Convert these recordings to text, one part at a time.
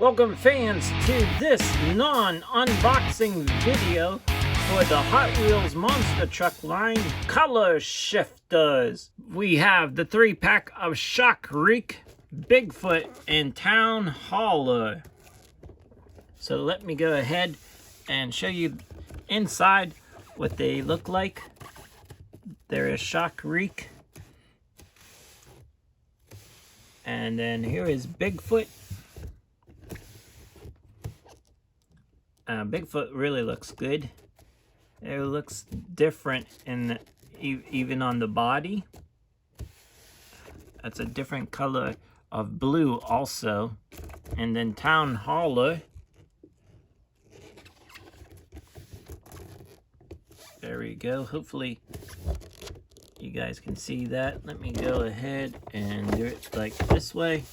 Welcome fans to this non-unboxing video for the Hot Wheels Monster Truck line color shifters. We have the 3-pack of Shock Reek, Bigfoot, and Town Hauler. So let me go ahead and show you inside what they look like. There is Shock Reek. And then here is Bigfoot. Bigfoot really looks good. It looks different in even on the body. That's a different color of blue also. And then Town Hauler. There we go. Hopefully you guys can see that. Let me go ahead and do it like this way.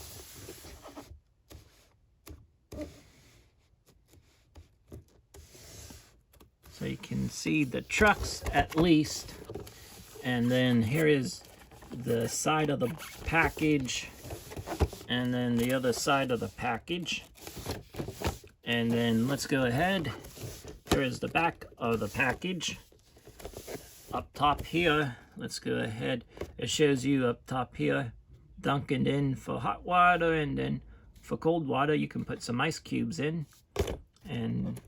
So you can see the trucks at least. And then here is the side of the package. And then the other side of the package. And then let's go ahead. Here is the back of the package. Up top here, let's go ahead. It shows you up top here, dunking in for hot water, and then for cold water, you can put some ice cubes in and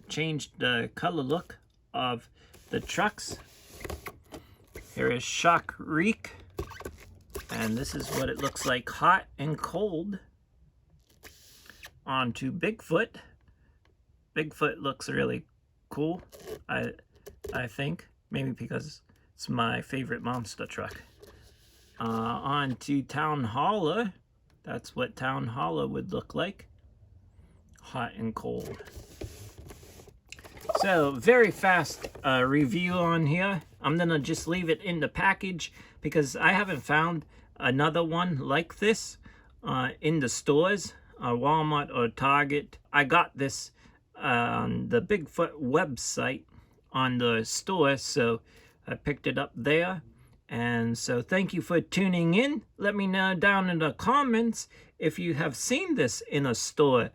change the color look of the trucks. Here is Shock Reek, and this is what it looks like hot and cold. On to Bigfoot. Bigfoot looks really cool, I think. Maybe because it's my favorite monster truck. On to Town Hauler. That's what Town Hauler would look like. Hot and cold. So, very fast review on here. I'm going to just leave it in the package because I haven't found another one like this in the stores, Walmart or Target. I got this on the Bigfoot website on the store, so I picked it up there. And so thank you for tuning in. Let me know down in the comments if you have seen this in a store.